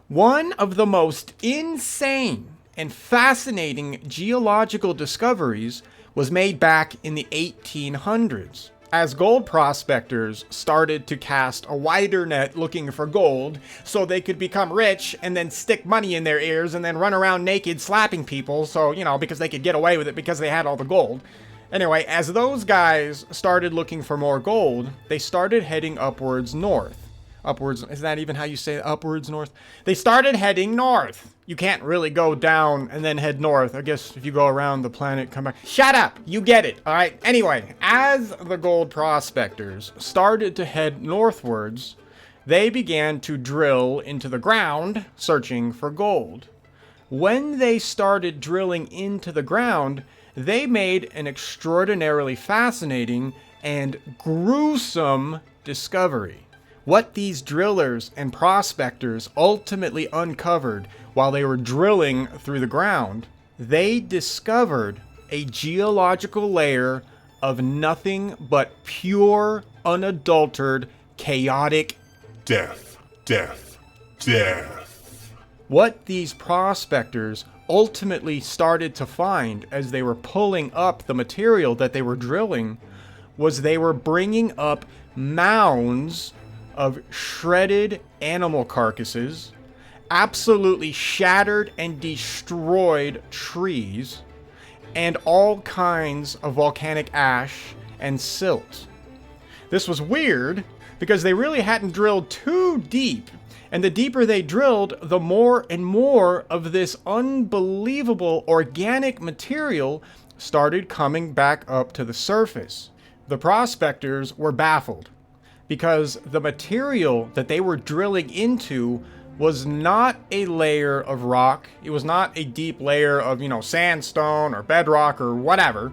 One of the most insane and fascinating geological discoveries was made back in the 1800s. As gold prospectors started to cast a wider net looking for gold so they could become rich and then stick money in their ears and then run around naked slapping people, so, because they could get away with it because they had all the gold. Anyway, as those guys started looking for more gold, they started heading upwards north. Upwards, is that even how you say it? Upwards north? They started heading north. You can't really go down and then head north. I guess if you go around the planet, come back. Shut up! You get it, alright? Anyway, as the gold prospectors started to head northwards, they began to drill into the ground, searching for gold. When they started drilling into the ground, they made an extraordinarily fascinating and gruesome discovery. What these drillers and prospectors ultimately uncovered while they were drilling through the ground, they discovered a geological layer of nothing but pure, unadulterated, chaotic death, death, death. What these prospectors ultimately started to find as they were pulling up the material that they were drilling was they were bringing up mounds of shredded animal carcasses, absolutely shattered and destroyed trees, and all kinds of volcanic ash and silt. This was weird because they really hadn't drilled too deep, and the deeper they drilled, the more and more of this unbelievable organic material started coming back up to the surface. The prospectors were baffled, because the material that they were drilling into was not a layer of rock. It was not a deep layer of, sandstone or bedrock or whatever.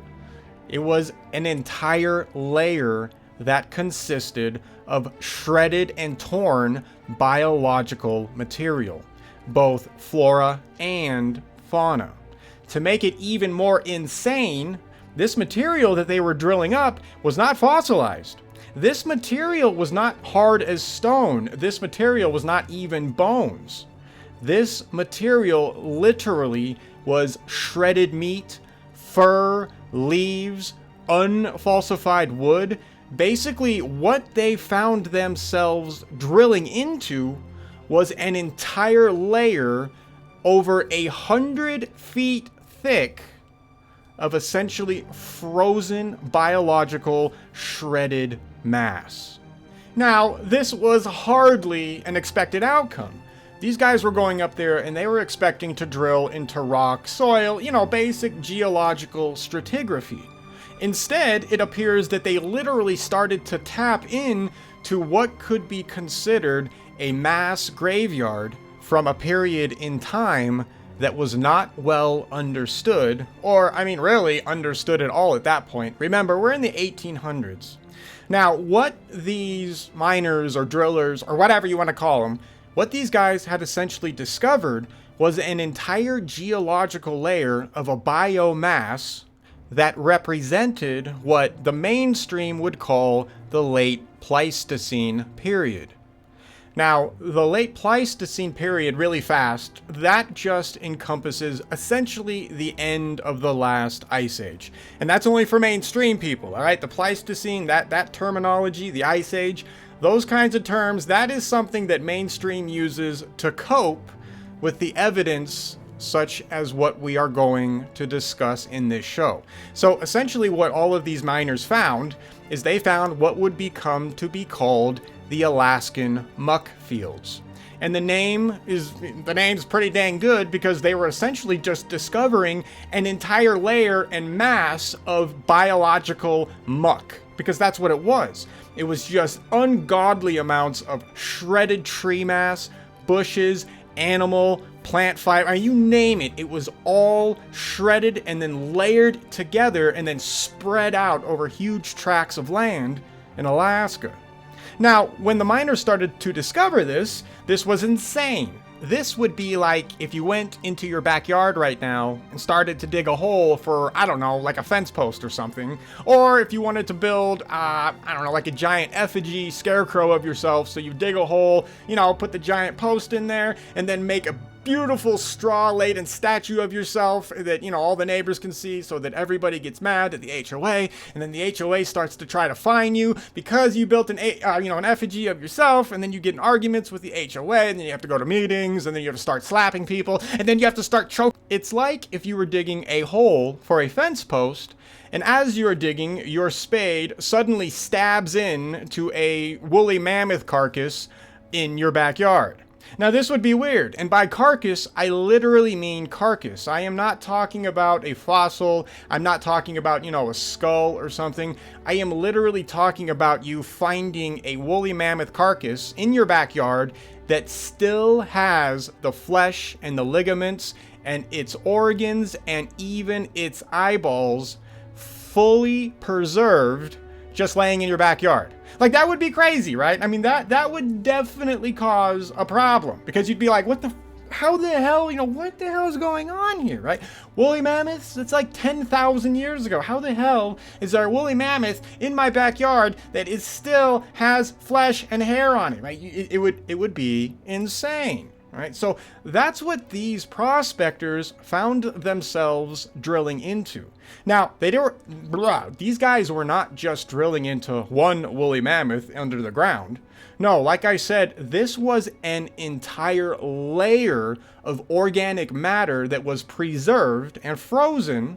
It was an entire layer that consisted of shredded and torn biological material, both flora and fauna. To make it even more insane, this material that they were drilling up was not fossilized. This material was not hard as stone. This material was not even bones. This material literally was shredded meat, fur, leaves, unfalsified wood. Basically, what they found themselves drilling into was an entire layer over 100 feet thick of essentially frozen biological shredded mass. Now, this was hardly an expected outcome. These guys were going up there and they were expecting to drill into rock, soil, basic geological stratigraphy. Instead, it appears that they literally started to tap in to what could be considered a mass graveyard from a period in time that was not well understood, or, really understood at all at that point. Remember, we're in the 1800s. Now, what these miners or drillers, or whatever you want to call them, what these guys had essentially discovered was an entire geological layer of a biomass that represented what the mainstream would call the late Pleistocene period. Now, the late Pleistocene period, really fast, that just encompasses essentially the end of the last ice age. And that's only for mainstream people, all right? The Pleistocene, that terminology, the ice age, those kinds of terms, that is something that mainstream uses to cope with the evidence such as what we are going to discuss in this show. So essentially what all of these miners found is they found what would become to be called the Alaskan muck fields. And the name's pretty dang good because they were essentially just discovering an entire layer and mass of biological muck, because that's what it was. It was just ungodly amounts of shredded tree mass, bushes, animal, plant fiber, you name it. It was all shredded and then layered together and then spread out over huge tracts of land in Alaska. Now, when the miners started to discover this was insane. This would be like if you went into your backyard right now and started to dig a hole for, I don't know, like a fence post or something. Or if you wanted to build, I don't know, like a giant effigy scarecrow of yourself. So you dig a hole, you know, put the giant post in there and then make a beautiful straw-laden statue of yourself that, you know, all the neighbors can see, so that everybody gets mad at the HOA, and then the HOA starts to try to fine you because you built an effigy of yourself, and then you get in arguments with the HOA, and then you have to go to meetings, and then you have to start slapping people, and then you have to start choking. It's like if you were digging a hole for a fence post, and as you're digging, your spade suddenly stabs in to a woolly mammoth carcass in your backyard. Now this would be weird, and by carcass, I literally mean carcass. I am not talking about a fossil, I'm not talking about, you know, a skull or something. I am literally talking about you finding a woolly mammoth carcass in your backyard that still has the flesh and the ligaments and its organs and even its eyeballs fully preserved, just laying in your backyard. Like, that would be crazy, right? I mean, that would definitely cause a problem, because you'd be like, how the hell, you know, what the hell is going on here, right? Woolly mammoths, it's like 10,000 years ago. How the hell is there a woolly mammoth in my backyard that is still has flesh and hair on it, right? It would be insane. Right, so that's what these prospectors found themselves drilling into. Now, these guys were not just drilling into one woolly mammoth under the ground. No, like I said, this was an entire layer of organic matter that was preserved and frozen,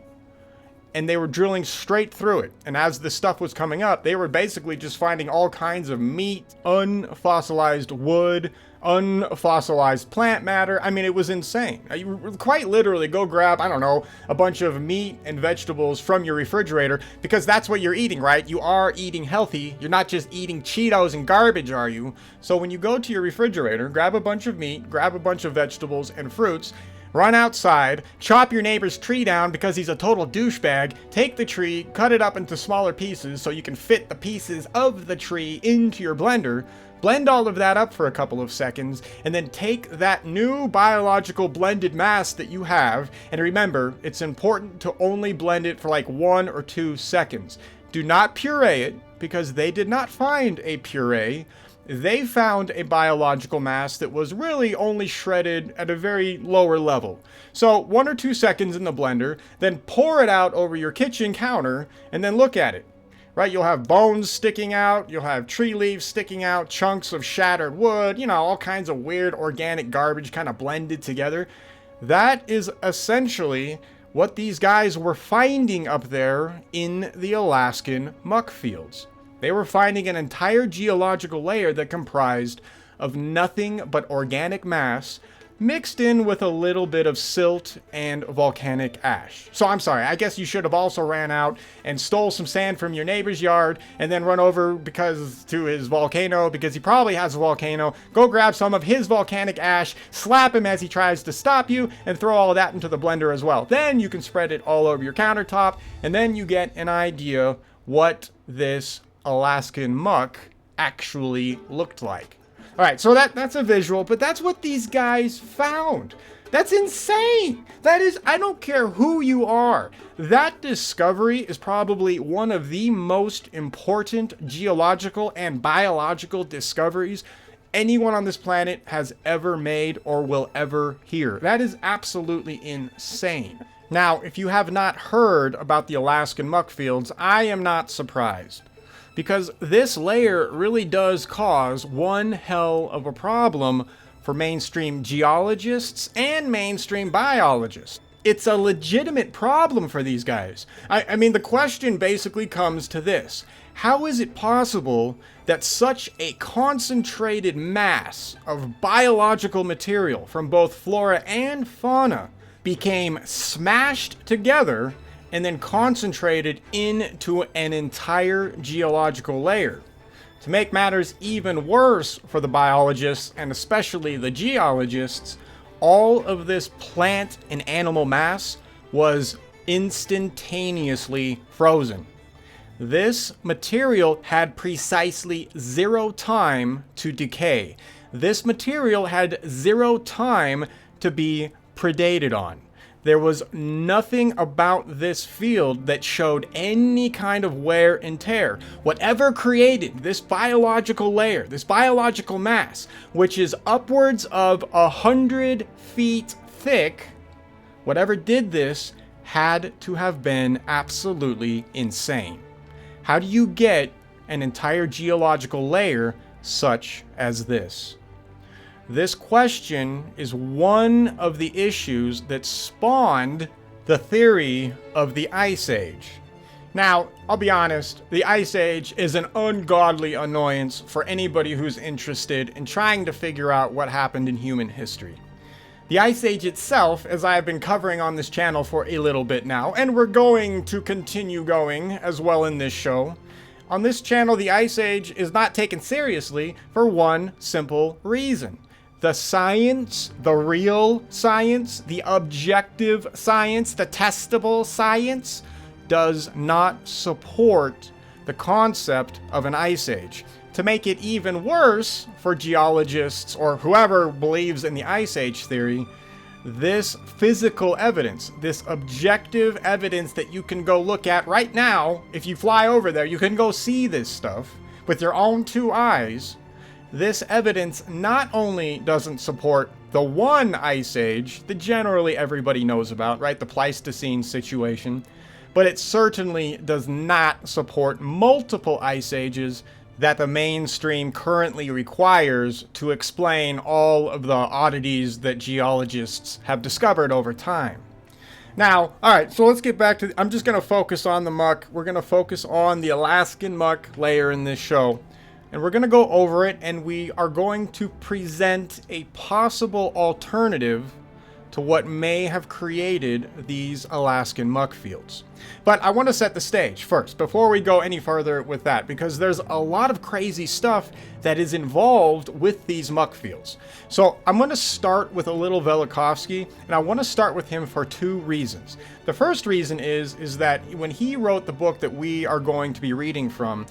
and they were drilling straight through it. And as this stuff was coming up, they were basically just finding all kinds of meat, unfossilized wood, unfossilized plant matter. I mean, it was insane. You quite literally go grab, I don't know, a bunch of meat and vegetables from your refrigerator, because that's what you're eating, right? You are eating healthy. You're not just eating Cheetos and garbage, are you? So when you go to your refrigerator, grab a bunch of meat, grab a bunch of vegetables and fruits, run outside, chop your neighbor's tree down because he's a total douchebag, take the tree, cut it up into smaller pieces so you can fit the pieces of the tree into your blender, blend all of that up for a couple of seconds, and then take that new biological blended mass that you have, and remember, it's important to only blend it for like 1 or 2 seconds. Do not puree it, because they did not find a puree. They found a biological mass that was really only shredded at a very lower level. So 1 or 2 seconds in the blender, then pour it out over your kitchen counter, and then look at it. Right, you'll have bones sticking out, you'll have tree leaves sticking out, chunks of shattered wood, you know, all kinds of weird organic garbage kind of blended together. That is essentially what these guys were finding up there in the Alaskan muck fields. They were finding an entire geological layer that comprised of nothing but organic mass, mixed in with a little bit of silt and volcanic ash. So I'm sorry, I guess you should have also ran out and stole some sand from your neighbor's yard and then run over to his volcano, because he probably has a volcano. Go grab some of his volcanic ash, slap him as he tries to stop you, and throw all of that into the blender as well. Then you can spread it all over your countertop, and then you get an idea what this Alaskan muck actually looked like. All right, so that's a visual, but that's what these guys found. That's insane. That is, I don't care who you are. That discovery is probably one of the most important geological and biological discoveries anyone on this planet has ever made or will ever hear. That is absolutely insane. Now, if you have not heard about the Alaskan muck fields, I am not surprised, because this layer really does cause one hell of a problem for mainstream geologists and mainstream biologists. It's a legitimate problem for these guys. I mean, the question basically comes to this. How is it possible that such a concentrated mass of biological material from both flora and fauna became smashed together and then concentrated into an entire geological layer? To make matters even worse for the biologists, and especially the geologists, all of this plant and animal mass was instantaneously frozen. This material had precisely 0 time to decay. this material had zero time to be predated on. There was nothing about this field that showed any kind of wear and tear. Whatever created this biological layer, this biological mass, which is upwards of 100 feet thick, whatever did this had to have been absolutely insane. How do you get an entire geological layer such as this? This question is one of the issues that spawned the theory of the Ice Age. Now, I'll be honest, the Ice Age is an ungodly annoyance for anybody who's interested in trying to figure out what happened in human history. The Ice Age itself, as I've been covering on this channel for a little bit now, and we're going to continue going as well in this show, on this channel, the Ice Age is not taken seriously for one simple reason. The science, the real science, the objective science, the testable science does not support the concept of an ice age. To make it even worse for geologists or whoever believes in the Ice Age theory, this physical evidence, this objective evidence that you can go look at right now, if you fly over there, you can go see this stuff with your own two eyes. This evidence not only doesn't support the one ice age that generally everybody knows about, right? The Pleistocene situation, but it certainly does not support multiple ice ages that the mainstream currently requires to explain all of the oddities that geologists have discovered over time. Now, alright, so let's get back to, I'm just going to focus on the muck. We're going to focus on the Alaskan muck layer in this show. And we're going to go over it, and we are going to present a possible alternative to what may have created these Alaskan muck fields. But I want to set the stage first, before we go any further with that, because there's a lot of crazy stuff that is involved with these muck fields. So I'm going to start with a little Velikovsky, and I want to start with him for two reasons. The first reason is that when he wrote the book that we are going to be reading from,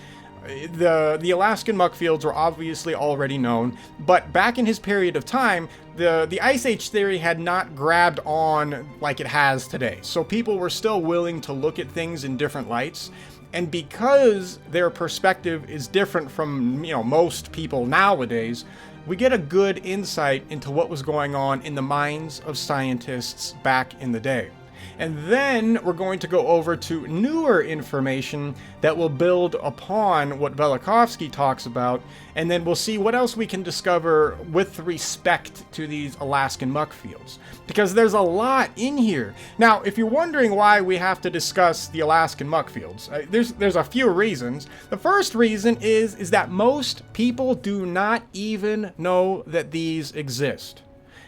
the Alaskan muck fields were obviously already known, but back in his period of time, the Ice Age theory had not grabbed on like it has today. So people were still willing to look at things in different lights, and because their perspective is different from, most people nowadays, we get a good insight into what was going on in the minds of scientists back in the day. And then we're going to go over to newer information that will build upon what Velikovsky talks about, and then we'll see what else we can discover with respect to these Alaskan muck fields. Because there's a lot in here. Now, if you're wondering why we have to discuss the Alaskan muck fields, there's a few reasons. The first reason is that most people do not even know that these exist.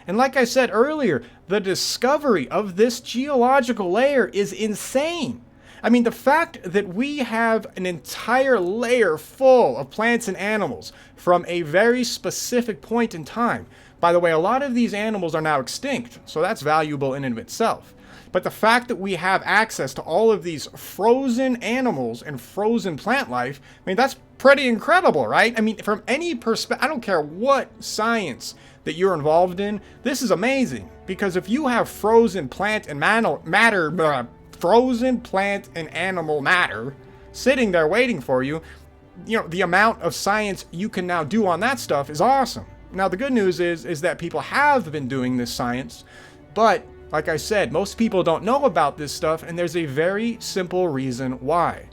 And like I said earlier, the discovery of this geological layer is insane. I mean, the fact that we have an entire layer full of plants and animals from a very specific point in time. By the way, a lot of these animals are now extinct, so that's valuable in and of itself. But the fact that we have access to all of these frozen animals and frozen plant life, I mean, that's pretty incredible, right? I mean, from any perspective, I don't care what science that you're involved in, this is amazing. Because if you have frozen plant and frozen plant and animal matter sitting there waiting for you, the amount of science you can now do on that stuff is awesome. Now, the good news is that people have been doing this science, but like I said, most people don't know about this stuff, and there's a very simple reason why.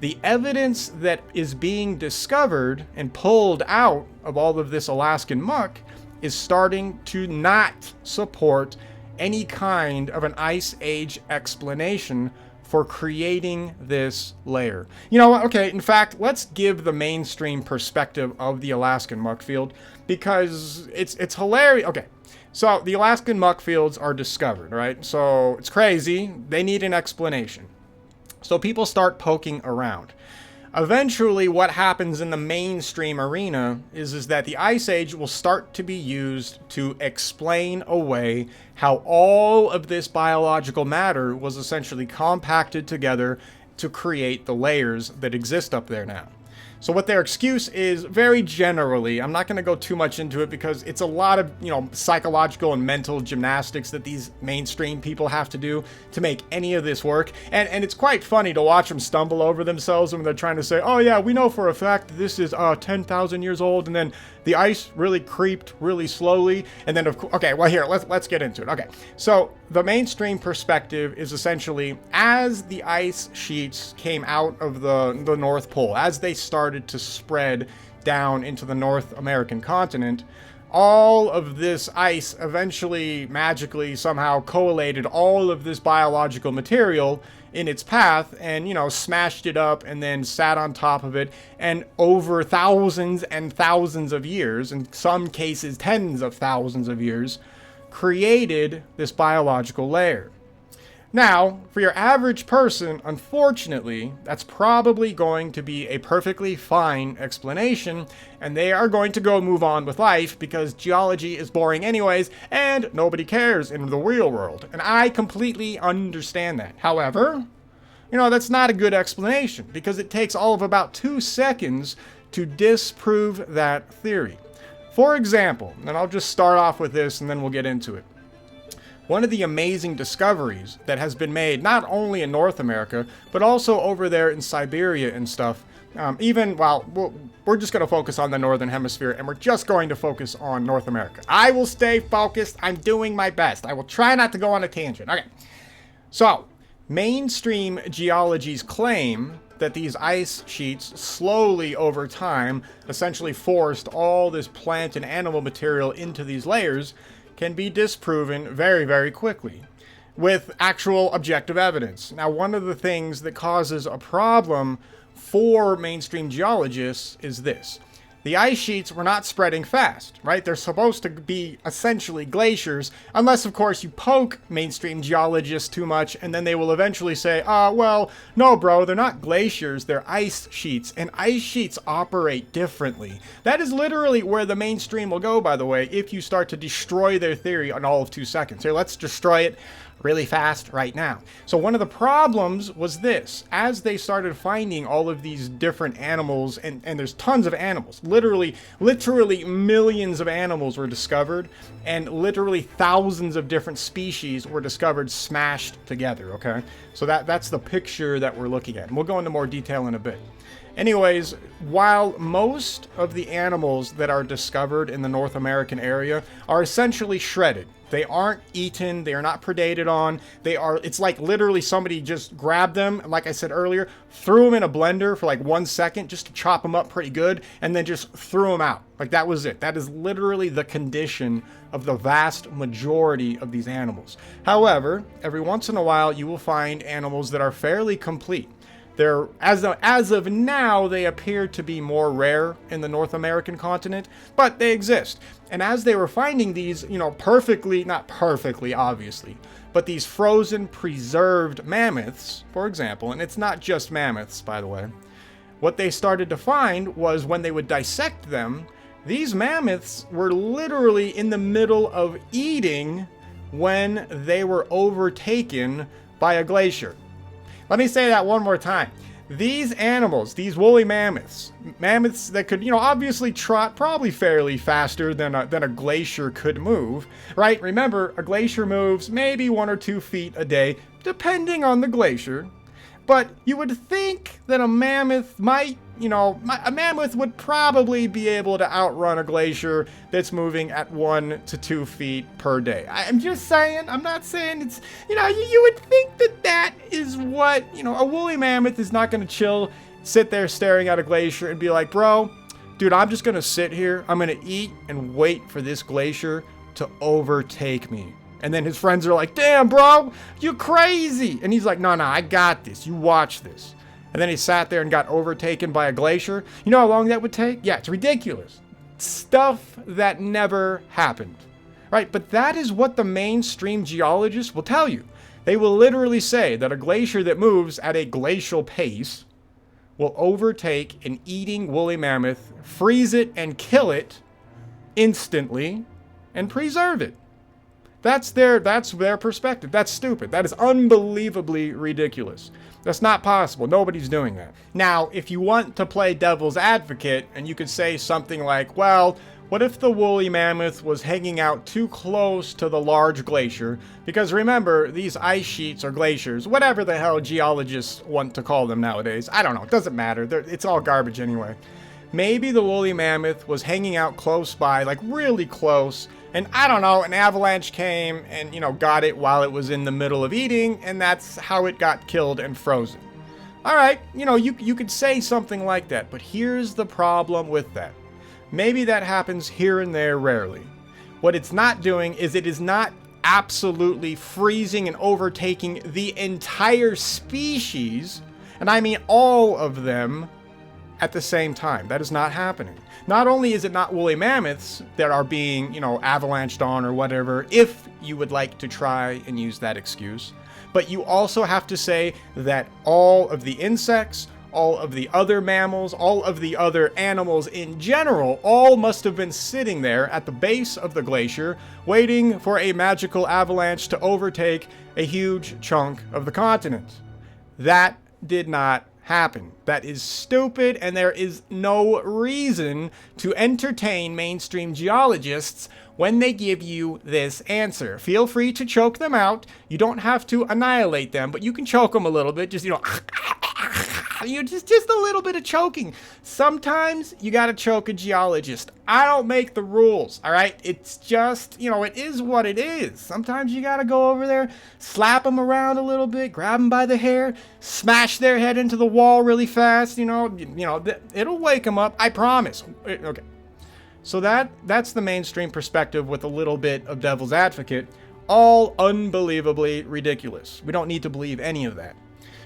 The evidence that is being discovered and pulled out of all of this Alaskan muck is starting to not support any kind of an Ice Age explanation for creating this layer. You know what? Okay, in fact, let's give the mainstream perspective of the Alaskan muck field, because it's hilarious. Okay, so the Alaskan muck fields are discovered, right? So it's crazy. They need an explanation. So people start poking around. Eventually, what happens in the mainstream arena is that the Ice Age will start to be used to explain away how all of this biological matter was essentially compacted together to create the layers that exist up there now. So what their excuse is, very generally, I'm not going to go too much into it because it's a lot of, psychological and mental gymnastics that these mainstream people have to do to make any of this work. And it's quite funny to watch them stumble over themselves when they're trying to say, oh yeah, we know for a fact this is 10,000 years old, and then the ice really creeped really slowly, and then okay, well here, let's get into it. Okay, so the mainstream perspective is essentially as the ice sheets came out of the North Pole, as they started to spread down into the North American continent, all of this ice eventually magically somehow collated all of this biological material in its path and, smashed it up and then sat on top of it, and over thousands and thousands of years, in some cases tens of thousands of years, created this biological layer. Now, for your average person, unfortunately, that's probably going to be a perfectly fine explanation, and they are going to go move on with life because geology is boring anyways, and nobody cares in the real world. And I completely understand that. However, that's not a good explanation because it takes all of about 2 seconds to disprove that theory. For example, and I'll just start off with this and then we'll get into it. One of the amazing discoveries that has been made not only in North America, but also over there in Siberia and stuff, we're just going to focus on the Northern Hemisphere, and we're just going to focus on North America. I will stay focused. I'm doing my best. I will try not to go on a tangent. Okay. So, mainstream geology's claim that these ice sheets slowly over time essentially forced all this plant and animal material into these layers can be disproven very, very quickly with actual objective evidence. Now, one of the things that causes a problem for mainstream geologists is this. The ice sheets were not spreading fast, right? They're supposed to be essentially glaciers, unless, of course, you poke mainstream geologists too much, and then they will eventually say, well, no, bro, they're not glaciers, they're ice sheets, and ice sheets operate differently. That is literally where the mainstream will go, by the way, if you start to destroy their theory in all of 2 seconds. Here, let's destroy it really fast right now. So one of the problems was this. As they started finding all of these different animals, and there's tons of animals, literally millions of animals were discovered, and literally thousands of different species were discovered smashed together, okay? So that's the picture that we're looking at, and we'll go into more detail in a bit. Anyways, while most of the animals that are discovered in the North American area are essentially shredded, they aren't eaten, they are not predated on, it's like literally somebody just grabbed them, and like I said earlier, threw them in a blender for like 1 second just to chop them up pretty good, and then just threw them out. Like that was it. That is literally the condition of the vast majority of these animals. However, every once in a while you will find animals that are fairly complete. As of now, they appear to be more rare in the North American continent, but they exist. And as they were finding these, not perfectly, obviously, but these frozen, preserved mammoths, for example, and it's not just mammoths, by the way, what they started to find was when they would dissect them, these mammoths were literally in the middle of eating when they were overtaken by a glacier. Let me say that one more time. These animals, these woolly mammoths that could, obviously trot probably fairly faster than a glacier could move, right? Remember, a glacier moves maybe 1 or 2 feet a day, depending on the glacier. But you would think that a mammoth might, a mammoth would probably be able to outrun a glacier that's moving at 1 to 2 feet per day. I'm just saying, I'm not saying it's, you would think that is what, a woolly mammoth is not going to sit there staring at a glacier and be like, bro, dude, I'm just going to sit here. I'm going to eat and wait for this glacier to overtake me. And then his friends are like, damn, bro, you crazy. And he's like, no, I got this. You watch this. And then he sat there and got overtaken by a glacier. You know how long that would take? Yeah, it's ridiculous. Stuff that never happened, right? But that is what the mainstream geologists will tell you. They will literally say that a glacier that moves at a glacial pace will overtake an eating woolly mammoth, freeze it and kill it instantly, and preserve it. That's their perspective. That's stupid. That is unbelievably ridiculous. That's not possible. Nobody's doing that. Now, if you want to play devil's advocate, and you could say something like, well, what if the woolly mammoth was hanging out too close to the large glacier? Because remember, these ice sheets or glaciers, whatever the hell geologists want to call them nowadays, I don't know. It doesn't matter. It's all garbage anyway. Maybe the woolly mammoth was hanging out close by, like really close, and I don't know, an avalanche came and, got it while it was in the middle of eating, and that's how it got killed and frozen. All right, you could say something like that, but here's the problem with that. Maybe that happens here and there rarely. What it's not doing is it is not absolutely freezing and overtaking the entire species, and I mean all of them, at the same time. That is not happening. Not only is it not woolly mammoths that are being, avalanched on or whatever, if you would like to try and use that excuse, but you also have to say that all of the insects, all of the other mammals, all of the other animals in general, all must have been sitting there at the base of the glacier, waiting for a magical avalanche to overtake a huge chunk of the continent. That did not happen. That is stupid, and there is no reason to entertain mainstream geologists when they give you this answer. Feel free to choke them out. You don't have to annihilate them, but you can choke them a little bit. Just, just a little bit of choking. Sometimes you gotta choke a geologist. I don't make the rules, all right? It's just, it is what it is. Sometimes you gotta go over there, slap them around a little bit, grab them by the hair, smash their head into the wall really fast, it'll wake them up, I promise. Okay. So that's the mainstream perspective with a little bit of devil's advocate. All unbelievably ridiculous. We don't need to believe any of that.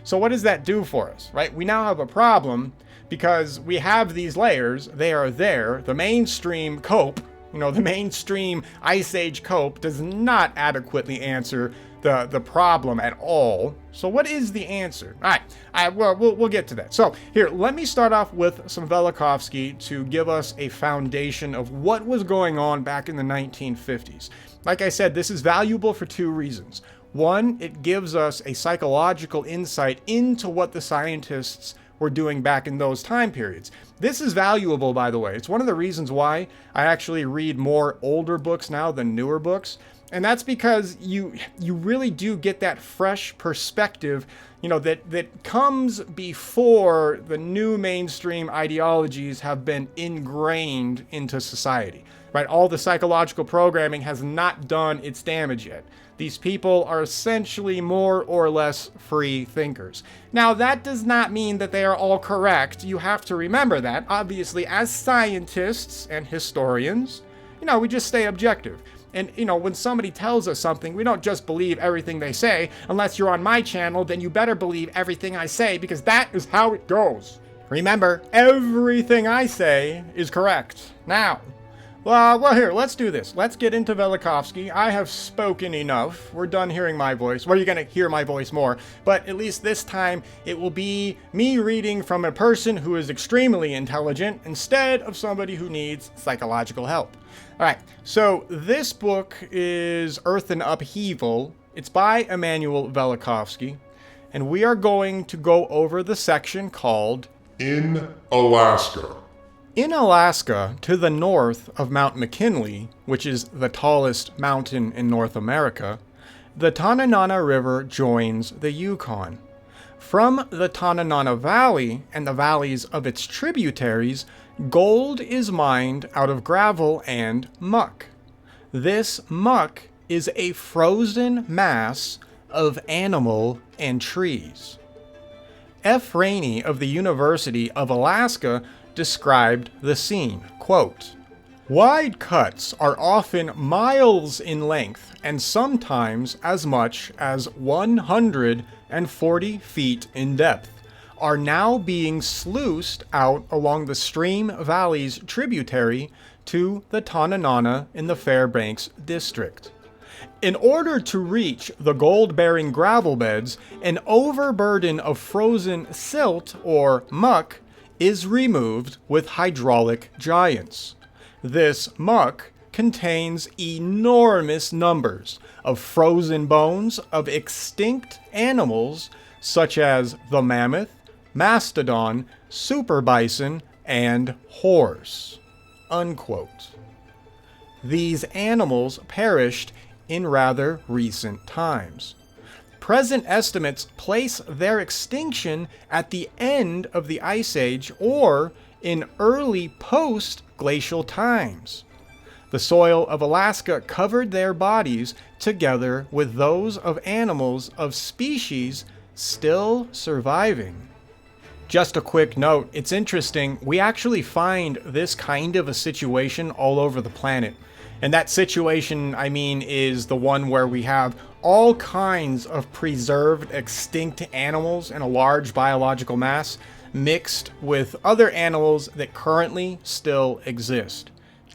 So what does that do for us, right? We now have a problem because we have these layers. They are there. The mainstream cope, the mainstream Ice Age cope does not adequately answer the problem at all. So what is the answer? All right, we'll get to that. So here, let me start off with some Velikovsky to give us a foundation of what was going on back in the 1950s. Like I said, this is valuable for two reasons. One, it gives us a psychological insight into what the scientists were doing back in those time periods. This is valuable, by the way. It's one of the reasons why I actually read more older books now than newer books. And that's because you really do get that fresh perspective, that comes before the new mainstream ideologies have been ingrained into society, right? All the psychological programming has not done its damage yet. These people are essentially more or less free thinkers. Now, that does not mean that they are all correct. You have to remember that. Obviously, as scientists and historians, we just stay objective. And, when somebody tells us something, we don't just believe everything they say. Unless you're on my channel, then you better believe everything I say, because that is how it goes. Remember, everything I say is correct. Now, well, here, let's do this. Let's get into Velikovsky. I have spoken enough. We're done hearing my voice. Well, you're going to hear my voice more. But at least this time, it will be me reading from a person who is extremely intelligent instead of somebody who needs psychological help. All right, so this book is Earth in Upheaval. It's by Immanuel Velikovsky. And we are going to go over the section called In Alaska. In Alaska, to the north of Mount McKinley, which is the tallest mountain in North America, the Tanana River joins the Yukon. From the Tanana Valley and the valleys of its tributaries, gold is mined out of gravel and muck. This muck is a frozen mass of animal and trees. F. Rainey of the University of Alaska described the scene, quote, "Wide cuts are often miles in length and sometimes as much as 140 feet in depth, are now being sluiced out along the stream valley's tributary to the Tanana in the Fairbanks district. In order to reach the gold-bearing gravel beds, an overburden of frozen silt or muck is removed with hydraulic giants. This muck contains enormous numbers of frozen bones of extinct animals such as the mammoth, mastodon, super bison, and horse." Unquote. These animals perished in rather recent times. Present estimates place their extinction at the end of the Ice Age or in early post-glacial times. The soil of Alaska covered their bodies together with those of animals of species still surviving. Just a quick note, it's interesting, we actually find this kind of a situation all over the planet. And that situation, I mean, is the one where we have all kinds of preserved extinct animals in a large biological mass mixed with other animals that currently still exist.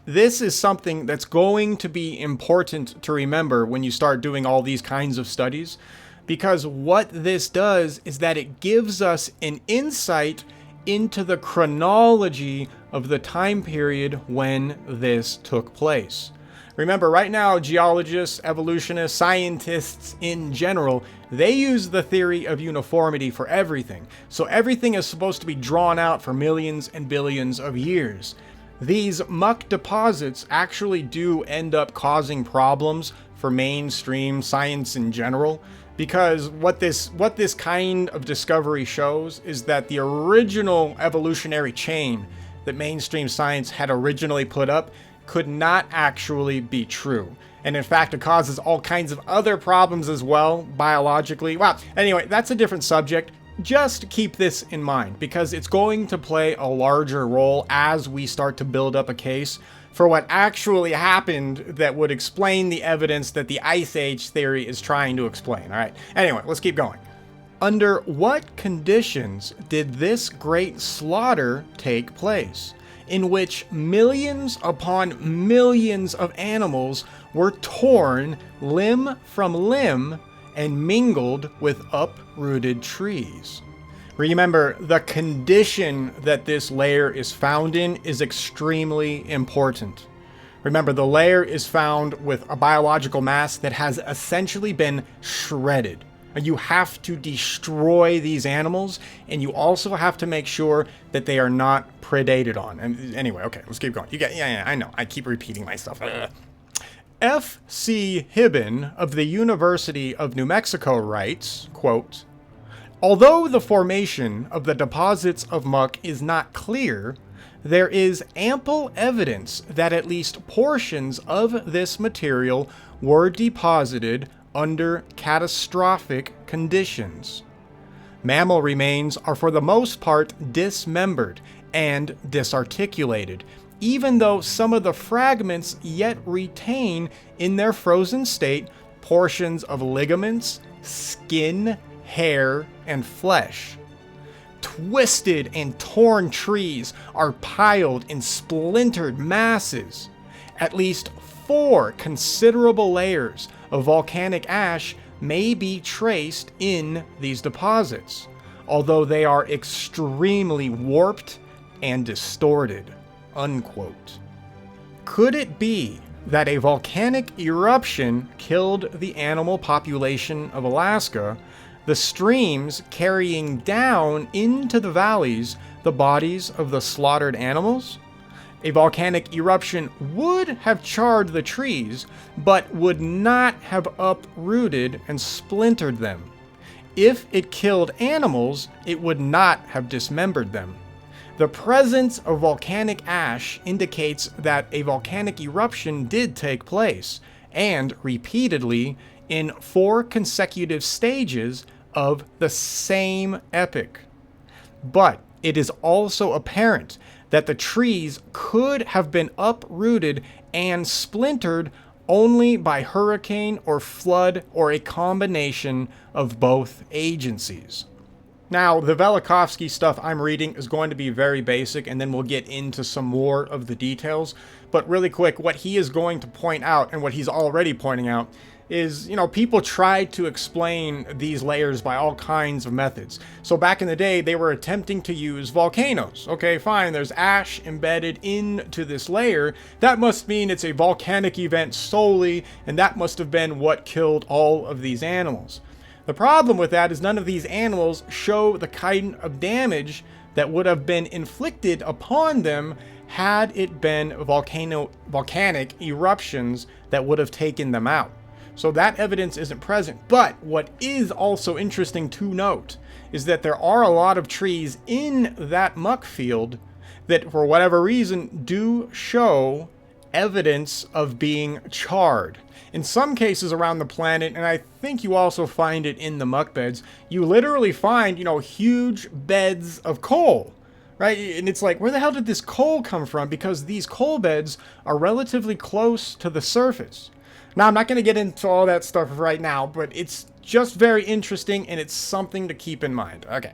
This is something that's going to be important to remember when you start doing all these kinds of studies, because what this does is that it gives us an insight into the chronology of the time period when this took place. Remember, right now, geologists, evolutionists, scientists in general, they use the theory of uniformity for everything. So everything is supposed to be drawn out for millions and billions of years. These muck deposits actually do end up causing problems for mainstream science in general, because what this kind of discovery shows is that the original evolutionary chain that mainstream science had originally put up could not actually be true. And in fact, it causes all kinds of other problems as well, biologically. Well, anyway, that's a different subject. Just keep this in mind, because it's going to play a larger role as we start to build up a case for what actually happened that would explain the evidence that the Ice Age theory is trying to explain. All right, anyway, let's keep going. Under what conditions did this great slaughter take place, in which millions upon millions of animals were torn limb from limb and mingled with uprooted trees? Remember, the condition that this layer is found in is extremely important. Remember, the layer is found with a biological mass that has essentially been shredded. You have to destroy these animals, and you also have to make sure that they are not predated on. And anyway, okay, let's keep going. Yeah, I know. I keep repeating myself. F.C. Hibben of the University of New Mexico writes, quote, "Although the formation of the deposits of muck is not clear, there is ample evidence that at least portions of this material were deposited under catastrophic conditions. Mammal remains are for the most part dismembered and disarticulated, even though some of the fragments yet retain in their frozen state portions of ligaments, skin, hair, and flesh. Twisted and torn trees are piled in splintered masses. At least 4 considerable layers of volcanic ash may be traced in these deposits, although they are extremely warped and distorted." Unquote. Could it be that a volcanic eruption killed the animal population of Alaska, the streams carrying down into the valleys the bodies of the slaughtered animals? A volcanic eruption would have charred the trees, but would not have uprooted and splintered them. If it killed animals, it would not have dismembered them. The presence of volcanic ash indicates that a volcanic eruption did take place, and repeatedly, in 4 consecutive stages of the same epoch. But it is also apparent that the trees could have been uprooted and splintered only by hurricane or flood or a combination of both agencies. Now, the Velikovsky stuff I'm reading is going to be very basic, and then we'll get into some more of the details. But really quick, what he is going to point out, and what he's already pointing out, is, people tried to explain these layers by all kinds of methods. So back in the day, they were attempting to use volcanoes. Okay, fine, there's ash embedded into this layer. That must mean it's a volcanic event solely, and that must have been what killed all of these animals. The problem with that is none of these animals show the kind of damage that would have been inflicted upon them had it been volcanic eruptions that would have taken them out. So that evidence isn't present. But what is also interesting to note is that there are a lot of trees in that muck field that, for whatever reason, do show evidence of being charred. In some cases around the planet, and I think you also find it in the muck beds, you literally find, huge beds of coal, right? And it's like, where the hell did this coal come from? Because these coal beds are relatively close to the surface. Now, I'm not going to get into all that stuff right now, but it's just very interesting, and it's something to keep in mind. Okay,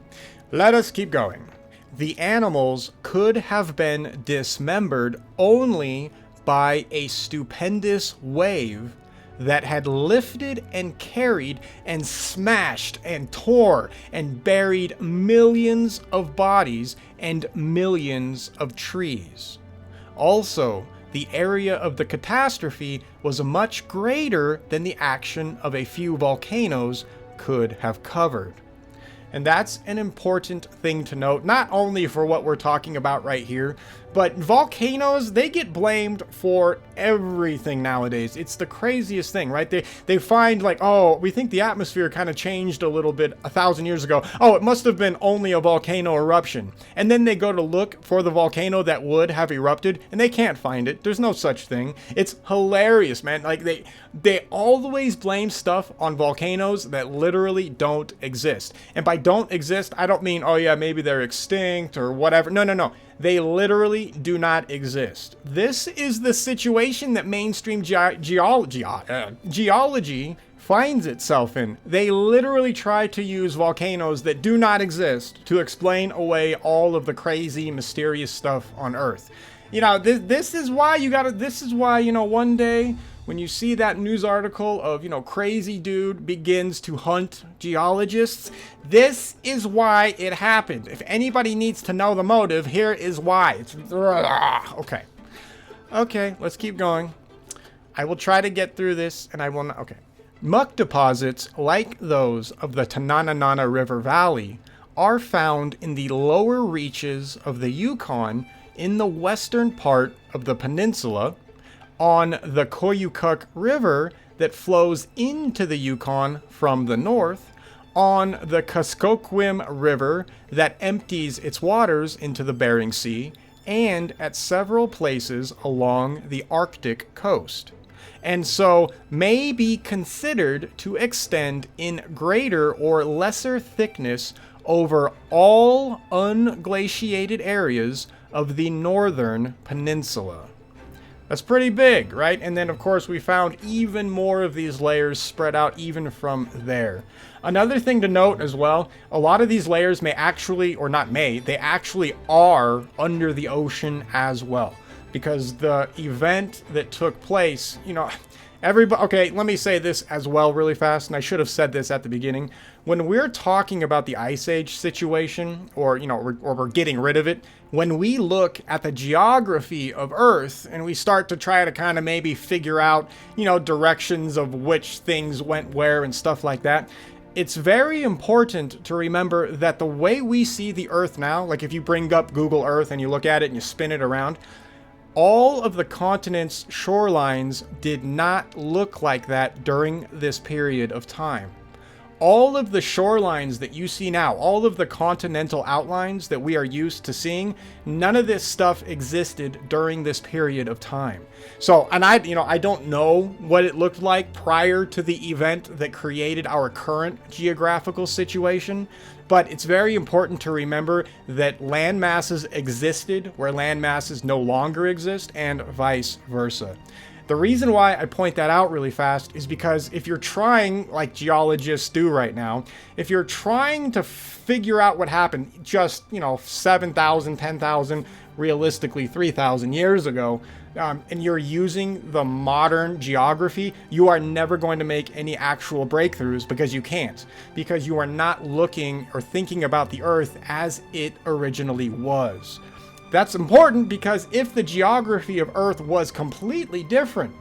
let us keep going. The animals could have been dismembered only by a stupendous wave that had lifted and carried and smashed and tore and buried millions of bodies and millions of trees. Also, the area of the catastrophe was much greater than the action of a few volcanoes could have covered. And that's an important thing to note, not only for what we're talking about right here, but volcanoes, they get blamed for everything nowadays. It's the craziest thing, right? They find like, oh, we think the atmosphere kind of changed a little bit 1,000 years ago. Oh, it must have been only a volcano eruption. And then they go to look for the volcano that would have erupted, and they can't find it. There's no such thing. It's hilarious, man. Like they always blame stuff on volcanoes that literally don't exist. And by don't exist, I don't mean, oh yeah, maybe they're extinct or whatever. No. They literally do not exist. This is the situation that mainstream geology finds itself in. They literally try to use volcanoes that do not exist to explain away all of the crazy, mysterious stuff on Earth. This is why one day when you see that news article of, crazy dude begins to hunt geologists, this is why it happened. If anybody needs to know the motive, here is why. It's okay. Okay, let's keep going. I will try to get through this, and I will not. Okay. Muck deposits, like those of the Tanana River Valley, are found in the lower reaches of the Yukon in the western part of the peninsula, on the Koyukuk River that flows into the Yukon from the north, on the Kuskokwim River that empties its waters into the Bering Sea, and at several places along the Arctic coast. And so may be considered to extend in greater or lesser thickness over all unglaciated areas of the northern peninsula. That's pretty big, right? And then, of course, we found even more of these layers spread out even from there. Another thing to note as well, a lot of these layers may actually, or not may, they actually are under the ocean as well. Because the event that took place, okay, let me say this as well really fast, and I should have said this at the beginning. When we're talking about the Ice Age situation, or we're getting rid of it, when we look at the geography of Earth and we start to try to kind of maybe figure out, directions of which things went where and stuff like that, it's very important to remember that the way we see the Earth now, like if you bring up Google Earth and you look at it and you spin it around, all of the continent's shorelines did not look like that during this period of time. All of the shorelines that you see now, all of the continental outlines that we are used to seeing, none of this stuff existed during this period of time. So, and I don't know what it looked like prior to the event that created our current geographical situation, but it's very important to remember that land masses existed where land masses no longer exist, and vice versa. The reason why I point that out really fast is because if you're trying, like geologists do right now, if you're trying to figure out what happened just, 7,000, 10,000, realistically 3,000 years ago, and you're using the modern geography, you are never going to make any actual breakthroughs because you can't. Because you are not looking or thinking about the Earth as it originally was. That's important because if the geography of Earth was completely different,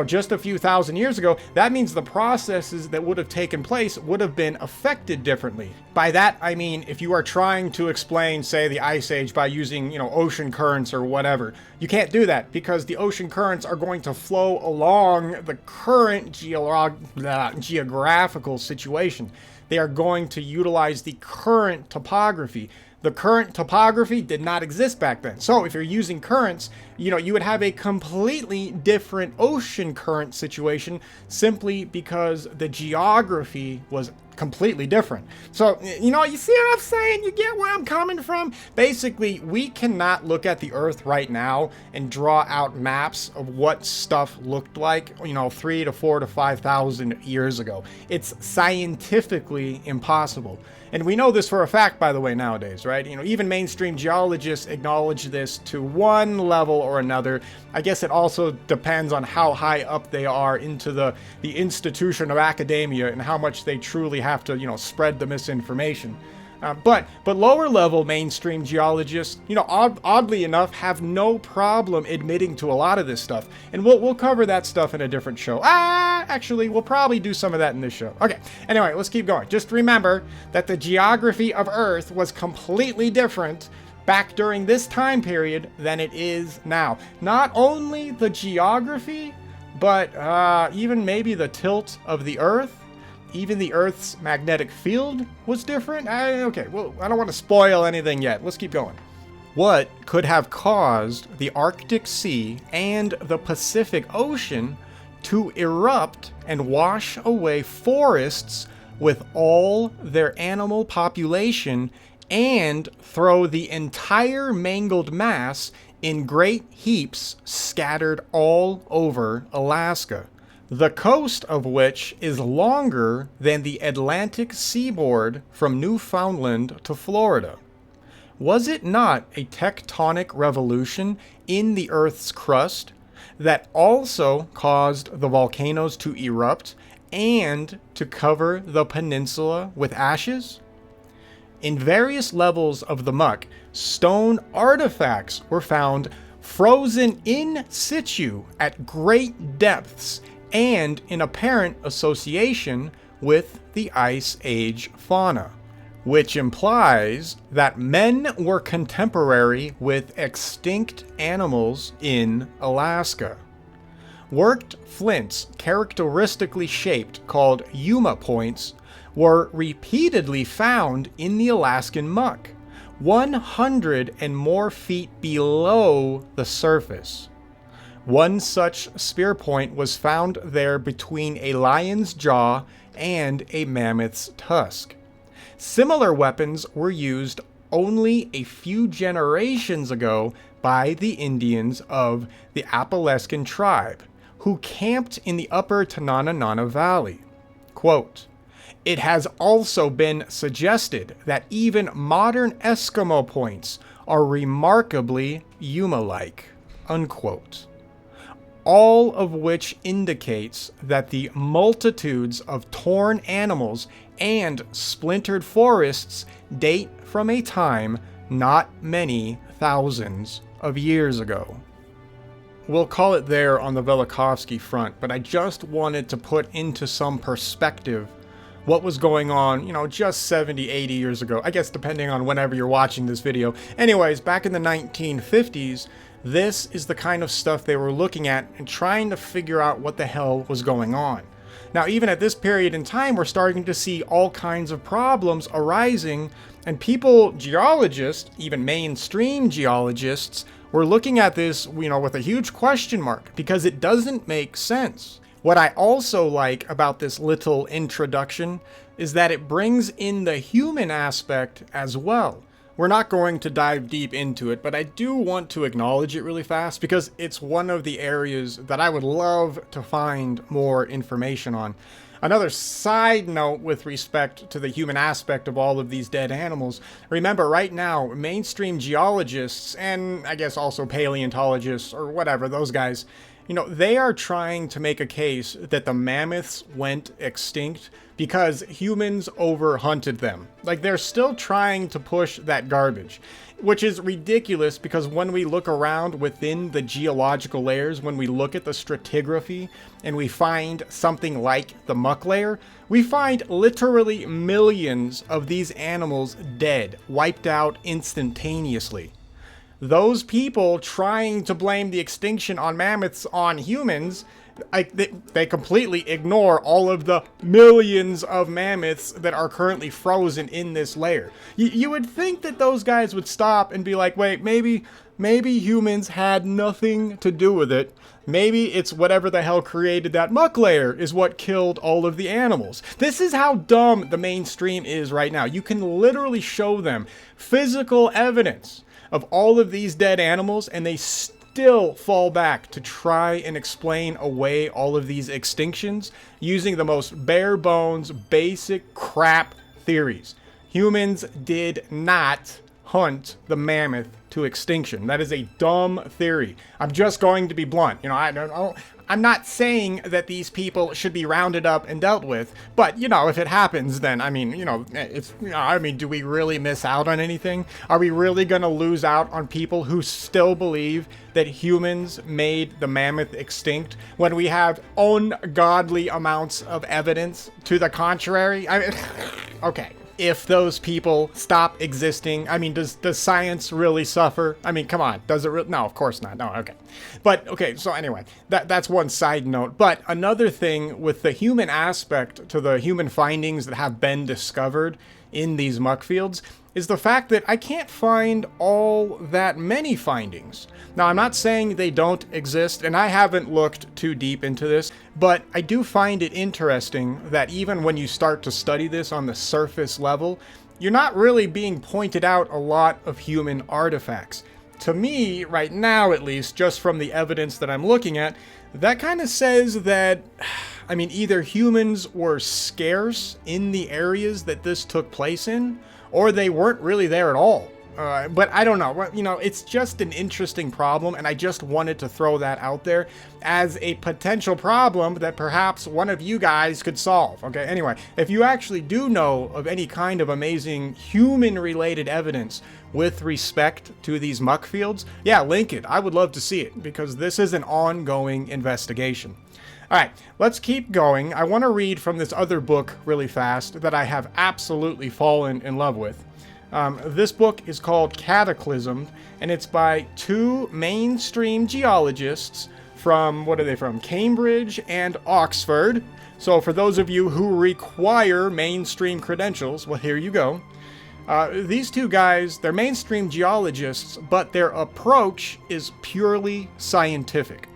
just a few thousand years ago, that means the processes that would have taken place would have been affected differently. By that, I mean, if you are trying to explain, say, the Ice Age by using, ocean currents or whatever, you can't do that because the ocean currents are going to flow along the current geographical situation. They are going to utilize the current topography. The current topography did not exist back then. So if you're using currents, you would have a completely different ocean current situation simply because the geography was completely different. So, you see what I'm saying? You get where I'm coming from? Basically, we cannot look at the Earth right now and draw out maps of what stuff looked like, 3 to 4 to 5,000 years ago. It's scientifically impossible. And we know this for a fact, by the way, nowadays, right? Even mainstream geologists acknowledge this to one level or another. I guess it also depends on how high up they are into the institution of academia and how much they truly have to, spread the misinformation. But lower level mainstream geologists, oddly enough, have no problem admitting to a lot of this stuff. And we'll cover that stuff in a different show. Actually, we'll probably do some of that in this show. Okay, anyway, let's keep going. Just remember that the geography of Earth was completely different back during this time period than it is now. Not only the geography, but even maybe the tilt of the Earth. Even the Earth's magnetic field was different. Okay, well, I don't want to spoil anything yet. Let's keep going. What could have caused the Arctic Sea and the Pacific Ocean to erupt and wash away forests with all their animal population and throw the entire mangled mass in great heaps scattered all over Alaska? The coast of which is longer than the Atlantic seaboard from Newfoundland to Florida. Was it not a tectonic revolution in the Earth's crust that also caused the volcanoes to erupt and to cover the peninsula with ashes? In various levels of the Muck, stone artifacts were found frozen in situ at great depths and in apparent association with the Ice Age fauna, which implies that men were contemporary with extinct animals in Alaska. Worked flints, characteristically shaped, called Yuma points, were repeatedly found in the Alaskan muck, 100 and more feet below the surface. One such spear point was found there between a lion's jaw and a mammoth's tusk. Similar weapons were used only a few generations ago by the Indians of the Alaskan tribe, who camped in the upper Tanana Valley. Quote, "It has also been suggested that even modern Eskimo points are remarkably Yuma-like," unquote. All of which indicates that the multitudes of torn animals and splintered forests date from a time not many thousands of years ago. We'll call it there on the Velikovsky front, but I just wanted to put into some perspective what was going on, just 70, 80 years ago. I guess depending on whenever you're watching this video. Anyways, back in the 1950s, this is the kind of stuff they were looking at and trying to figure out what the hell was going on. Now, even at this period in time, we're starting to see all kinds of problems arising, and people, geologists, even mainstream geologists, were looking at this, with a huge question mark because it doesn't make sense. What I also like about this little introduction is that it brings in the human aspect as well. We're not going to dive deep into it, but I do want to acknowledge it really fast because it's one of the areas that I would love to find more information on. Another side note with respect to the human aspect of all of these dead animals, remember right now, mainstream geologists, and I guess also paleontologists or whatever, those guys, they are trying to make a case that the mammoths went extinct because humans overhunted them. Like, they're still trying to push that garbage, which is ridiculous because when we look around within the geological layers, when we look at the stratigraphy and we find something like the Muck layer, we find literally millions of these animals dead, wiped out instantaneously. Those people trying to blame the extinction on mammoths on humans, they completely ignore all of the millions of mammoths that are currently frozen in this layer. You would think that those guys would stop and be like, wait, maybe humans had nothing to do with it. Maybe it's whatever the hell created that Muck layer is what killed all of the animals. This is how dumb the mainstream is right now. You can literally show them physical evidence of all of these dead animals, and they still fall back to try and explain away all of these extinctions using the most bare bones, basic crap theories. Humans did not hunt the mammoth to extinction. That is a dumb theory. I'm just going to be blunt. I'm not saying that these people should be rounded up and dealt with, but if it happens, then do we really miss out on anything? Are we really going to lose out on people who still believe that humans made the mammoth extinct when we have ungodly amounts of evidence to the contrary? Okay. If those people stop existing, does science really suffer? Come on, does it no, of course not. No, okay. But, okay, so anyway, that's one side note. But another thing with the human aspect to the human findings that have been discovered in these muck fields is the fact that I can't find all that many findings. Now, I'm not saying they don't exist, and I haven't looked too deep into this, but I do find it interesting that even when you start to study this on the surface level, you're not really being pointed out a lot of human artifacts. To me, right now at least, just from the evidence that I'm looking at, that kind of says that, either humans were scarce in the areas that this took place in, or they weren't really there at all. But I don't know. It's just an interesting problem, and I just wanted to throw that out there as a potential problem that perhaps one of you guys could solve. Okay, anyway, if you actually do know of any kind of amazing human-related evidence with respect to these muck fields, yeah, link it. I would love to see it, because this is an ongoing investigation. All right, let's keep going. I want to read from this other book really fast that I have absolutely fallen in love with. This book is called Cataclysm, and it's by two mainstream geologists from, Cambridge and Oxford. So for those of you who require mainstream credentials, well, here you go. These two guys, they're mainstream geologists, but their approach is purely scientific.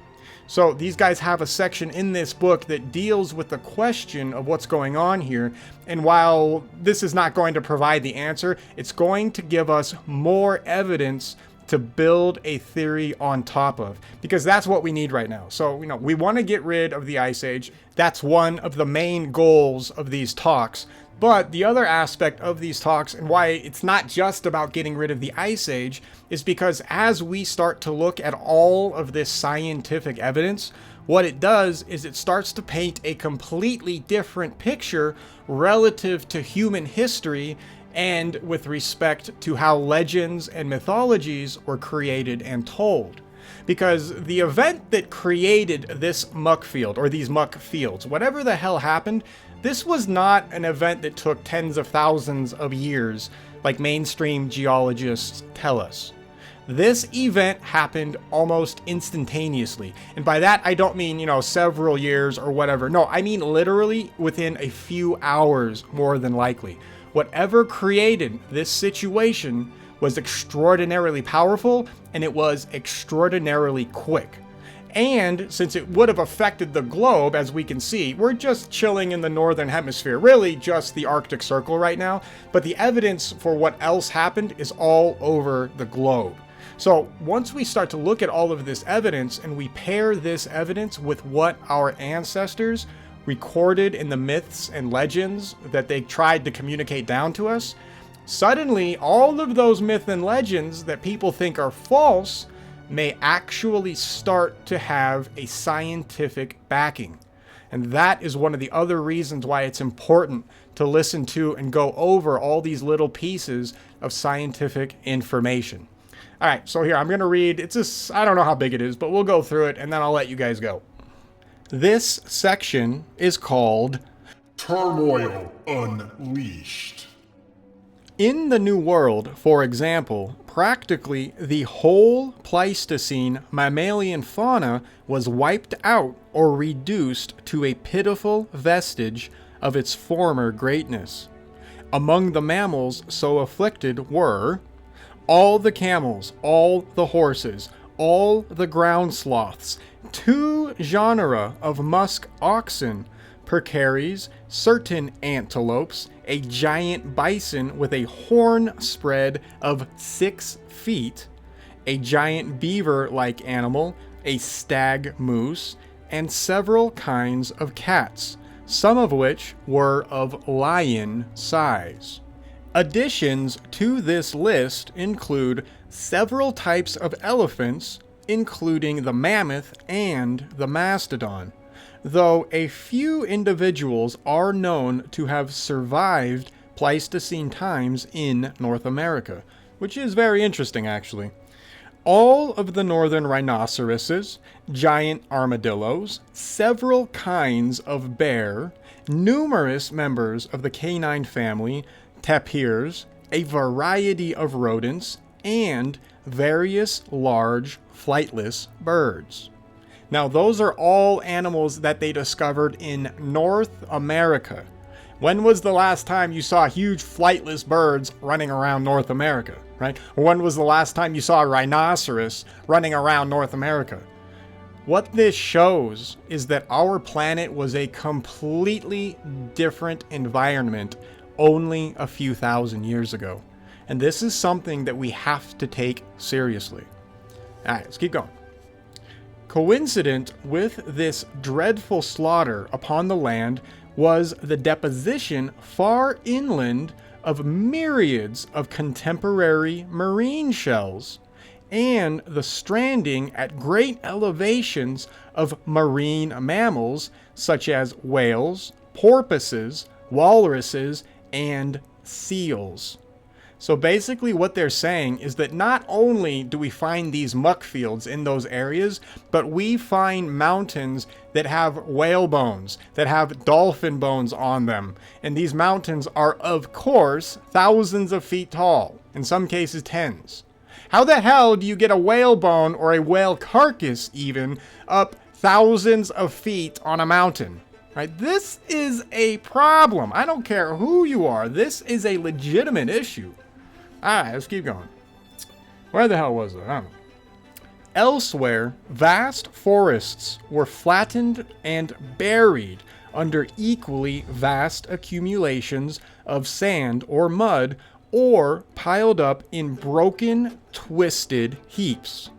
So these guys have a section in this book that deals with the question of what's going on here. And while this is not going to provide the answer, it's going to give us more evidence to build a theory on top of, because that's what we need right now. So, we want to get rid of the Ice Age. That's one of the main goals of these talks. But the other aspect of these talks, and why it's not just about getting rid of the Ice Age, is because as we start to look at all of this scientific evidence, what it does is it starts to paint a completely different picture relative to human history and with respect to how legends and mythologies were created and told. Because the event that created this muck field, or these muck fields, whatever the hell happened, this was not an event that took tens of thousands of years, like mainstream geologists tell us. This event happened almost instantaneously. And by that, I don't mean, several years or whatever. No, I mean literally within a few hours, more than likely. Whatever created this situation was extraordinarily powerful, and it was extraordinarily quick. And since it would have affected the globe, as we can see, we're just chilling in the northern hemisphere, really just the Arctic Circle right now, but the evidence for what else happened is all over the globe. So once we start to look at all of this evidence and we pair this evidence with what our ancestors recorded in the myths and legends that they tried to communicate down to us, suddenly all of those myths and legends that people think are false may actually start to have a scientific backing. And that is one of the other reasons why it's important to listen to and go over all these little pieces of scientific information. All right, so here, I'm going to read, it's just, I don't know how big it is, but we'll go through it and then I'll let you guys go. This section is called Turmoil Unleashed. In the New World, for example, practically the whole Pleistocene mammalian fauna was wiped out or reduced to a pitiful vestige of its former greatness. Among the mammals so afflicted were all the camels, all the horses, all the ground sloths, 2 genera of musk oxen, pecaries, certain antelopes, a giant bison with a horn spread of 6 feet, a giant beaver-like animal, a stag moose, and several kinds of cats, some of which were of lion size. Additions to this list include several types of elephants, including the mammoth and the mastodon, though a few individuals are known to have survived Pleistocene times in North America, which is very interesting actually. All of the northern rhinoceroses, giant armadillos, several kinds of bear, numerous members of the canine family, tapirs, a variety of rodents, and various large flightless birds. Now, those are all animals that they discovered in North America. When was the last time you saw huge flightless birds running around North America, right? Or when was the last time you saw a rhinoceros running around North America? What this shows is that our planet was a completely different environment only a few thousand years ago. And this is something that we have to take seriously. All right, let's keep going. Coincident with this dreadful slaughter upon the land was the deposition far inland of myriads of contemporary marine shells and the stranding at great elevations of marine mammals such as whales, porpoises, walruses, and seals. So basically what they're saying is that not only do we find these muck fields in those areas, but we find mountains that have whale bones, that have dolphin bones on them. And these mountains are, of course, thousands of feet tall, in some cases tens. How the hell do you get a whale bone or a whale carcass even up thousands of feet on a mountain? Right? This is a problem. I don't care who you are. This is a legitimate issue. Alright, let's keep going. Where the hell was it? I don't know. Elsewhere, vast forests were flattened and buried under equally vast accumulations of sand or mud, or piled up in broken, twisted heaps.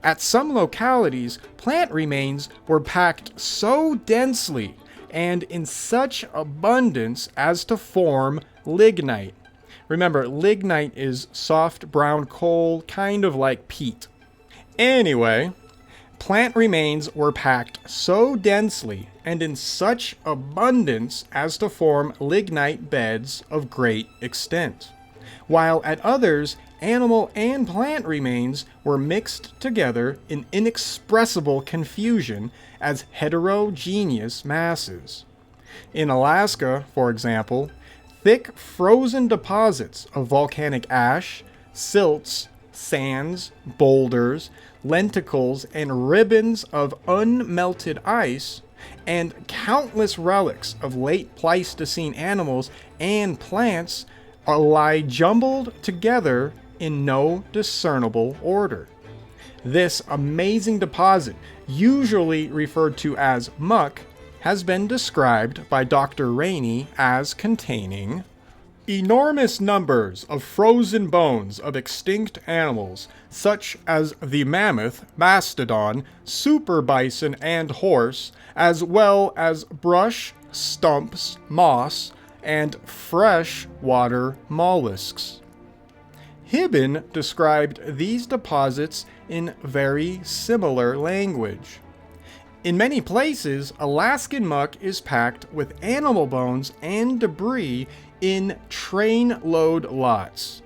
At some localities, plant remains were packed so densely and in such abundance as to form lignite. Remember, lignite is soft brown coal, kind of like peat. Anyway, plant remains were packed so densely and in such abundance as to form lignite beds of great extent, while at others, animal and plant remains were mixed together in inexpressible confusion as heterogeneous masses. In Alaska, for example, thick frozen deposits of volcanic ash, silts, sands, boulders, lenticels, and ribbons of unmelted ice, and countless relics of late Pleistocene animals and plants lie jumbled together in no discernible order. This amazing deposit, usually referred to as Muck, has been described by Dr. Rainey as containing enormous numbers of frozen bones of extinct animals, such as the mammoth, mastodon, super bison, and horse, as well as brush, stumps, moss, and freshwater mollusks. Hibben described these deposits in very similar language. In many places, Alaskan muck is packed with animal bones and debris in train-load lots.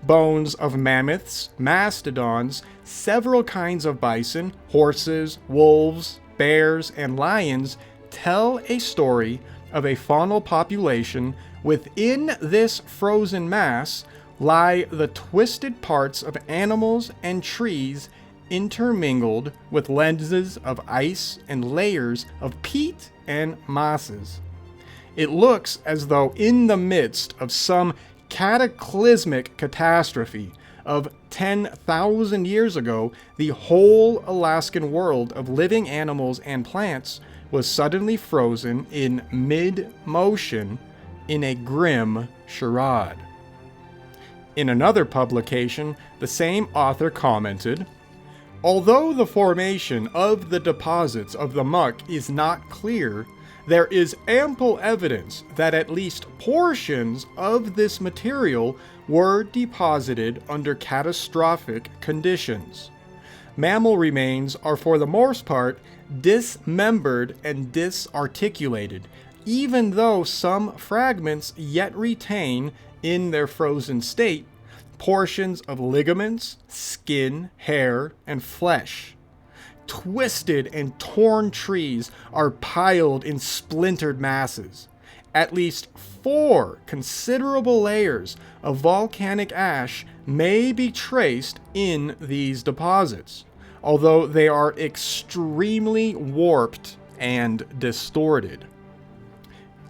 Bones of mammoths, mastodons, several kinds of bison, horses, wolves, bears, and lions tell a story of a faunal population. Within this frozen mass lie the twisted parts of animals and trees intermingled with lenses of ice and layers of peat and mosses. It looks as though in the midst of some cataclysmic catastrophe of 10,000 years ago, the whole Alaskan world of living animals and plants was suddenly frozen in mid-motion in a grim charade. In another publication, the same author commented, "Although the formation of the deposits of the muck is not clear, there is ample evidence that at least portions of this material were deposited under catastrophic conditions. Mammal remains are for the most part dismembered and disarticulated, even though some fragments yet retain, in their frozen state, portions of ligaments, skin, hair, and flesh. Twisted and torn trees are piled in splintered masses. At least 4 considerable layers of volcanic ash may be traced in these deposits, although they are extremely warped and distorted."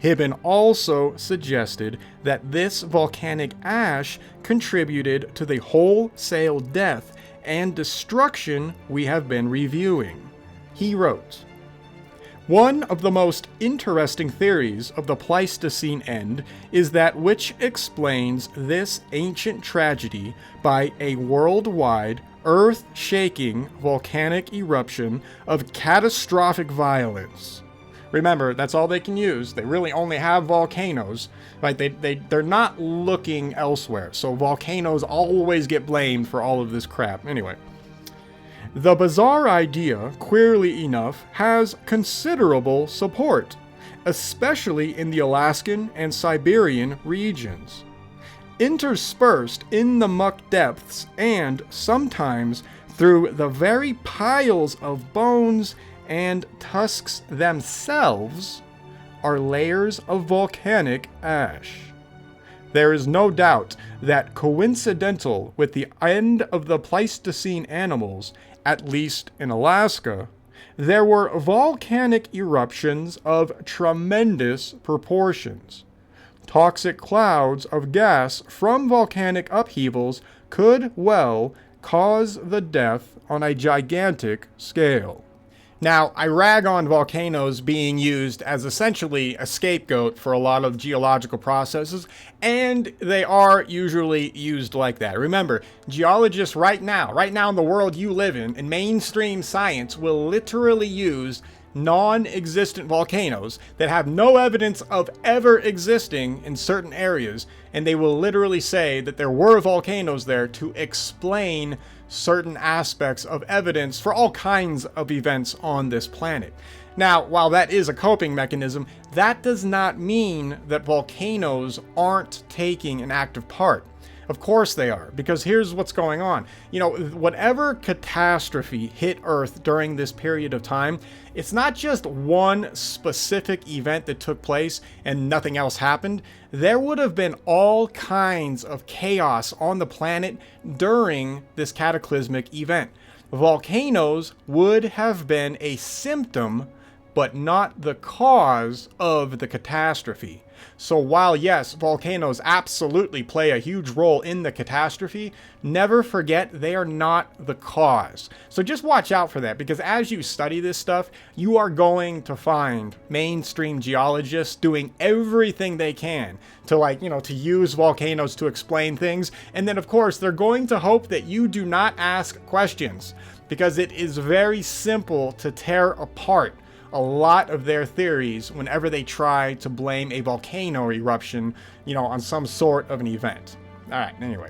Hibben also suggested that this volcanic ash contributed to the wholesale death and destruction we have been reviewing. He wrote, "One of the most interesting theories of the Pleistocene end is that which explains this ancient tragedy by a worldwide, earth-shaking volcanic eruption of catastrophic violence." Remember, that's all they can use. They really only have volcanoes, right? They're not looking elsewhere. So volcanoes always get blamed for all of this crap. Anyway, the bizarre idea, queerly enough, has considerable support, especially in the Alaskan and Siberian regions. Interspersed in the muck depths and sometimes through the very piles of bones and tusks themselves are layers of volcanic ash. There is no doubt that coincidental with the end of the Pleistocene animals, at least in Alaska, there were volcanic eruptions of tremendous proportions. Toxic clouds of gas from volcanic upheavals could well cause the death on a gigantic scale. Now, I rag on volcanoes being used as essentially a scapegoat for a lot of geological processes, and they are usually used like that. Remember, geologists right now in the world you live in mainstream science will literally use non-existent volcanoes that have no evidence of ever existing in certain areas, and they will literally say that there were volcanoes there to explain certain aspects of evidence for all kinds of events on this planet. Now, while that is a coping mechanism, that does not mean that volcanoes aren't taking an active part. Of course they are, because here's what's going on. You know, whatever catastrophe hit Earth during this period of time, it's not just one specific event that took place and nothing else happened. There would have been all kinds of chaos on the planet during this cataclysmic event. Volcanoes would have been a symptom but not the cause of the catastrophe. So while yes, volcanoes absolutely play a huge role in the catastrophe, never forget they are not the cause. So just watch out for that, because as you study this stuff, you are going to find mainstream geologists doing everything they can to to use volcanoes to explain things. And then of course, they're going to hope that you do not ask questions, because it is very simple to tear apart a lot of their theories whenever they try to blame a volcano eruption, on some sort of an event. All right, anyway.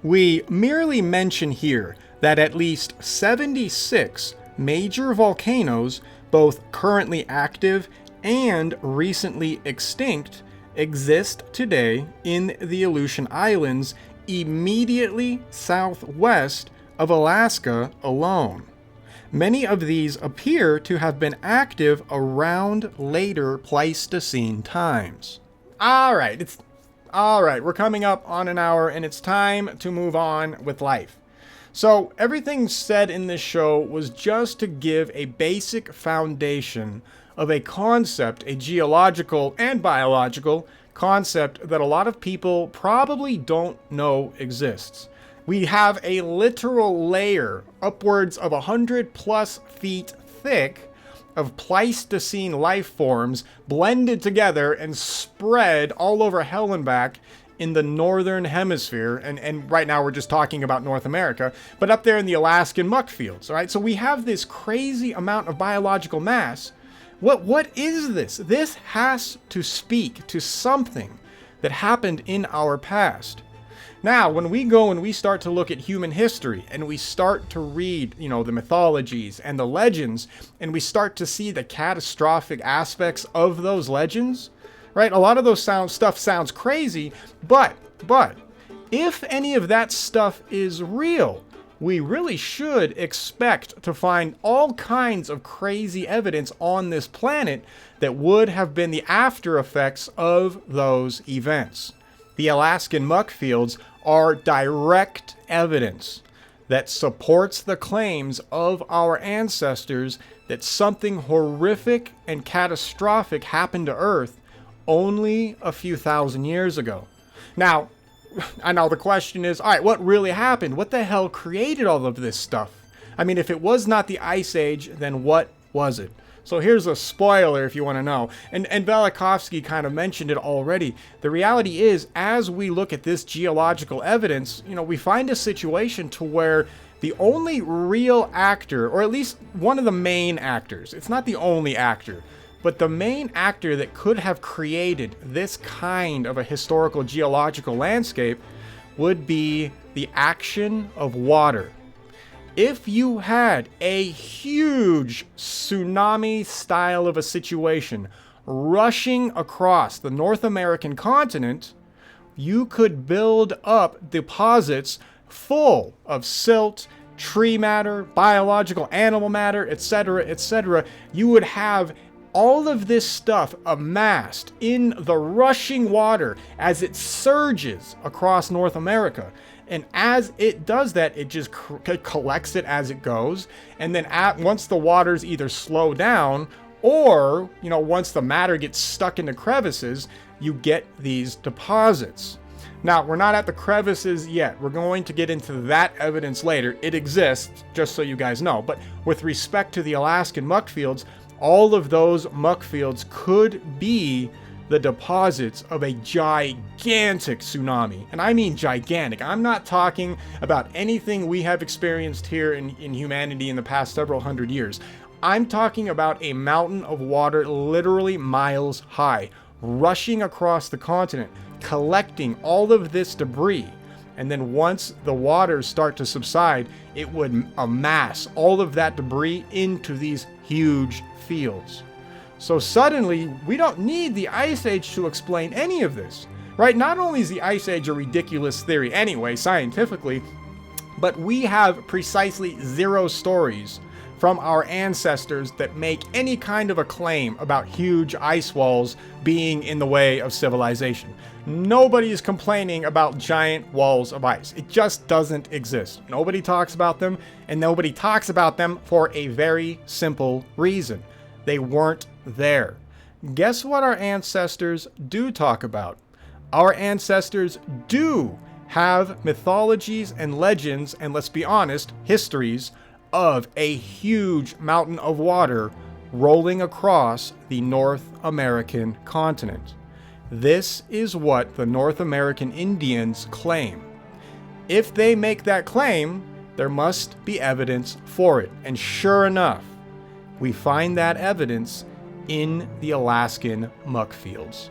We merely mention here that at least 76 major volcanoes, both currently active and recently extinct, exist today in the Aleutian Islands immediately southwest of Alaska alone. Many of these appear to have been active around later Pleistocene times. All right, we're coming up on an hour, and it's time to move on with life. So everything said in this show was just to give a basic foundation of a concept, a geological and biological concept that a lot of people probably don't know exists. We have a literal layer, upwards of 100+ feet thick, of Pleistocene life forms blended together and spread all over hell and back in the northern hemisphere. And right now we're just talking about North America, but up there in the Alaskan muck fields, all right? So we have this crazy amount of biological mass. What is this? This has to speak to something that happened in our past. Now, when we go and we start to look at human history and we start to read, the mythologies and the legends, and we start to see the catastrophic aspects of those legends, right? A lot of those stuff sounds crazy, but if any of that stuff is real, we really should expect to find all kinds of crazy evidence on this planet that would have been the after effects of those events. The Alaskan muck fields are direct evidence that supports the claims of our ancestors that something horrific and catastrophic happened to Earth only a few thousand years ago. Now, I know the question is, all right, what really happened? What the hell created all of this stuff? I mean, if it was not the Ice Age, then what was it? So here's a spoiler if you want to know. And Velikovsky kind of mentioned it already. The reality is, as we look at this geological evidence, we find a situation to where the only real actor, or at least one of the main actors, it's not the only actor, but the main actor that could have created this kind of a historical geological landscape would be the action of water. If you had a huge tsunami style of a situation rushing across the North American continent, you could build up deposits full of silt, tree matter, biological animal matter, etc., etc. You would have all of this stuff amassed in the rushing water as it surges across North America. And as it does that, it just collects it as it goes. And then once the waters either slow down or, once the matter gets stuck into crevices, you get these deposits. Now, we're not at the crevices yet. We're going to get into that evidence later. It exists, just so you guys know. But with respect to the Alaskan muck fields, all of those muck fields could be the deposits of a gigantic tsunami. And I mean gigantic. I'm not talking about anything we have experienced here in humanity in the past several hundred years. I'm talking about a mountain of water literally miles high, rushing across the continent, collecting all of this debris. And then once the waters start to subside, it would amass all of that debris into these huge fields. So suddenly, we don't need the Ice Age to explain any of this, right? Not only is the Ice Age a ridiculous theory anyway, scientifically, but we have precisely 0 stories from our ancestors that make any kind of a claim about huge ice walls being in the way of civilization. Nobody is complaining about giant walls of ice. It just doesn't exist. Nobody talks about them, and nobody talks about them for a very simple reason. They weren't there. Guess what our ancestors do talk about? Our ancestors do have mythologies and legends, and let's be honest, histories of a huge mountain of water rolling across the North American continent. This is what the North American Indians claim. If they make that claim, there must be evidence for it. And sure enough, we find that evidence in the Alaskan muck fields.